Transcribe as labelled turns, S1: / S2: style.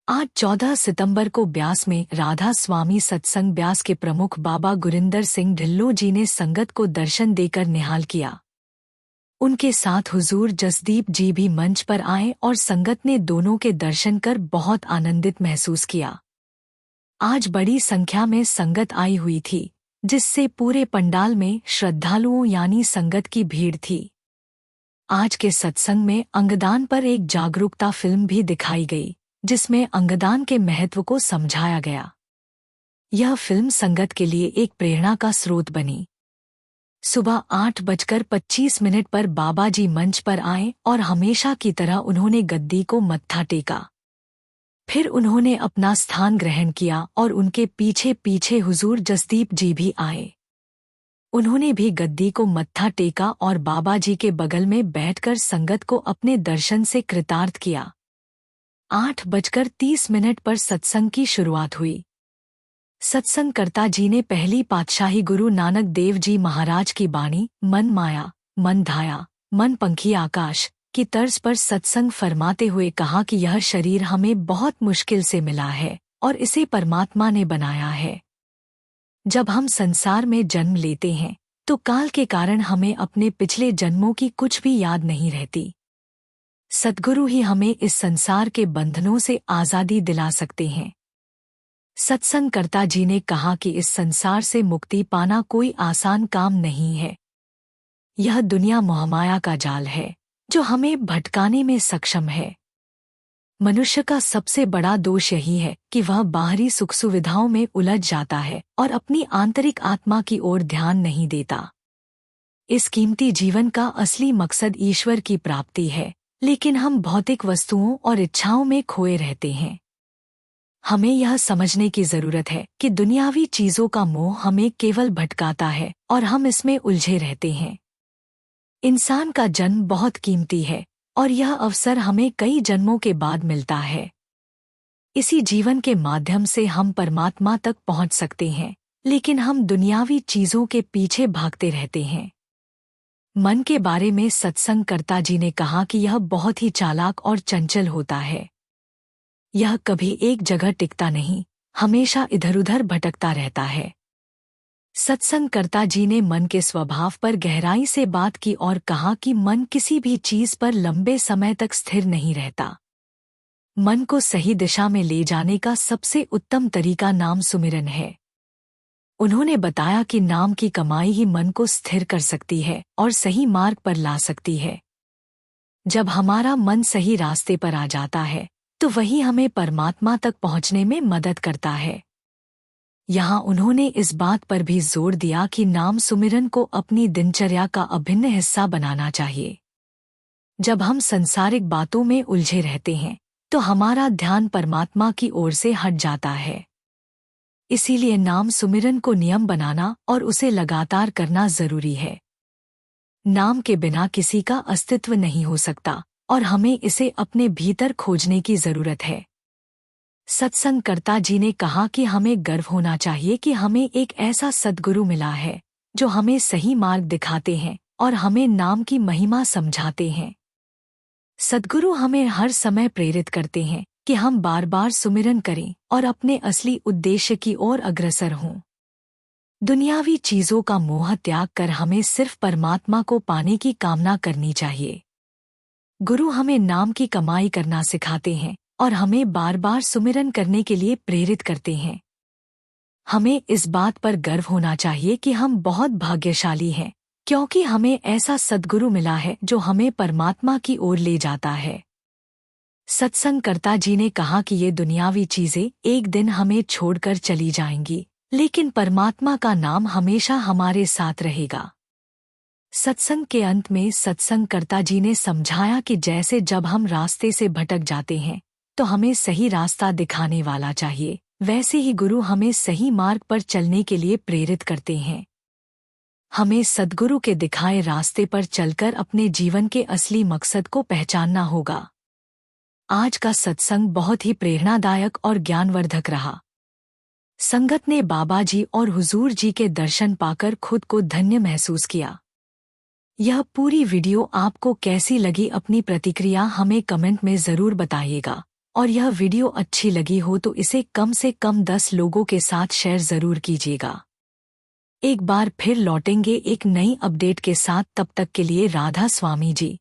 S1: आज 14 सितंबर को ब्यास में राधा स्वामी सत्संग ब्यास के प्रमुख बाबा गुरिंदर सिंह ढिल्लो जी ने संगत को दर्शन देकर निहाल किया। उनके साथ हुजूर जसदीप जी भी मंच पर आए और संगत ने दोनों के दर्शन कर बहुत आनंदित महसूस किया। आज बड़ी संख्या में संगत आई हुई थी, जिससे पूरे पंडाल में श्रद्धालुओं यानी संगत की भीड़ थी। आज के सत्संग में अंगदान पर एक जागरूकता फिल्म भी दिखाई गई, जिसमें अंगदान के महत्व को समझाया गया। यह फिल्म संगत के लिए एक प्रेरणा का स्रोत बनी। सुबह 8:25 पर बाबा जी मंच पर आए और हमेशा की तरह उन्होंने गद्दी को मत्था टेका। फिर उन्होंने अपना स्थान ग्रहण किया और उनके पीछे पीछे हुजूर जसदीप जी भी आए। उन्होंने भी गद्दी को मत्था टेका और बाबा जी के बगल में बैठकर संगत को अपने दर्शन से कृतार्थ किया। 8:30 पर सत्संग की शुरुआत हुई। सत्संगकर्ता जी ने पहली पातशाही गुरु नानक देव जी महाराज की बाणी मन माया, मन धाया, मन पंखी आकाश की तर्ज पर सत्संग फरमाते हुए कहा कि यह शरीर हमें बहुत मुश्किल से मिला है और इसे परमात्मा ने बनाया है। जब हम संसार में जन्म लेते हैं तो काल के कारण हमें अपने पिछले जन्मों की कुछ भी याद नहीं रहती। सद्गुरु ही हमें इस संसार के बंधनों से आज़ादी दिला सकते हैं। सत्संगकर्ता जी ने कहा कि इस संसार से मुक्ति पाना कोई आसान काम नहीं है। यह दुनिया मोहमाया का जाल है जो हमें भटकाने में सक्षम है। मनुष्य का सबसे बड़ा दोष यही है कि वह बाहरी सुख सुविधाओं में उलझ जाता है और अपनी आंतरिक आत्मा की ओर ध्यान नहीं देता। इस कीमती जीवन का असली मकसद ईश्वर की प्राप्ति है, लेकिन हम भौतिक वस्तुओं और इच्छाओं में खोए रहते हैं। हमें यह समझने की जरूरत है कि दुनियावी चीजों का मोह हमें केवल भटकाता है और हम इसमें उलझे रहते हैं। इंसान का जन्म बहुत कीमती है और यह अवसर हमें कई जन्मों के बाद मिलता है। इसी जीवन के माध्यम से हम परमात्मा तक पहुंच सकते हैं, लेकिन हम दुनियावी चीजों के पीछे भागते रहते हैं। मन के बारे में सत्संगकर्ता जी ने कहा कि यह बहुत ही चालाक और चंचल होता है। यह कभी एक जगह टिकता नहीं, हमेशा इधर-उधर भटकता रहता है। सत्संगकर्ता जी ने मन के स्वभाव पर गहराई से बात की और कहा कि मन किसी भी चीज पर लंबे समय तक स्थिर नहीं रहता। मन को सही दिशा में ले जाने का सबसे उत्तम तरीका नाम सुमिरन है। उन्होंने बताया कि नाम की कमाई ही मन को स्थिर कर सकती है और सही मार्ग पर ला सकती है। जब हमारा मन सही रास्ते पर आ जाता है तो वही हमें परमात्मा तक पहुंचने में मदद करता है। यहाँ उन्होंने इस बात पर भी जोर दिया कि नाम सुमिरन को अपनी दिनचर्या का अभिन्न हिस्सा बनाना चाहिए। जब हम सांसारिक बातों में उलझे रहते हैं तो हमारा ध्यान परमात्मा की ओर से हट जाता है। इसीलिए नाम सुमिरन को नियम बनाना और उसे लगातार करना जरूरी है। नाम के बिना किसी का अस्तित्व नहीं हो सकता और हमें इसे अपने भीतर खोजने की जरूरत है। सत्संगकर्ता जी ने कहा कि हमें गर्व होना चाहिए कि हमें एक ऐसा सद्गुरु मिला है जो हमें सही मार्ग दिखाते हैं और हमें नाम की महिमा समझाते हैं। सद्गुरु हमें हर समय प्रेरित करते हैं कि हम बार बार सुमिरन करें और अपने असली उद्देश्य की ओर अग्रसर हों। दुनियावी चीजों का मोह त्याग कर हमें सिर्फ परमात्मा को पाने की कामना करनी चाहिए। गुरु हमें नाम की कमाई करना सिखाते हैं और हमें बार बार सुमिरन करने के लिए प्रेरित करते हैं। हमें इस बात पर गर्व होना चाहिए कि हम बहुत भाग्यशाली हैं, क्योंकि हमें ऐसा सद्गुरु मिला है जो हमें परमात्मा की ओर ले जाता है। सत्संगकर्ता जी ने कहा कि ये दुनियावी चीजें एक दिन हमें छोड़कर चली जाएंगी, लेकिन परमात्मा का नाम हमेशा हमारे साथ रहेगा। सत्संग के अंत में सत्संगकर्ता जी ने समझाया कि जैसे जब हम रास्ते से भटक जाते हैं तो हमें सही रास्ता दिखाने वाला चाहिए, वैसे ही गुरु हमें सही मार्ग पर चलने के लिए प्रेरित करते हैं। हमें सद्गुरु के दिखाए रास्ते पर चलकर अपने जीवन के असली मकसद को पहचानना होगा। आज का सत्संग बहुत ही प्रेरणादायक और ज्ञानवर्धक रहा। संगत ने बाबा जी और हुजूर जी के दर्शन पाकर खुद को धन्य महसूस किया। यह पूरी वीडियो आपको कैसी लगी, अपनी प्रतिक्रिया हमें कमेंट में जरूर बताइएगा। और यह वीडियो अच्छी लगी हो तो इसे कम से कम 10 लोगों के साथ शेयर जरूर कीजिएगा। एक बार फिर लौटेंगे एक नई अपडेट के साथ, तब तक के लिए राधा स्वामी जी।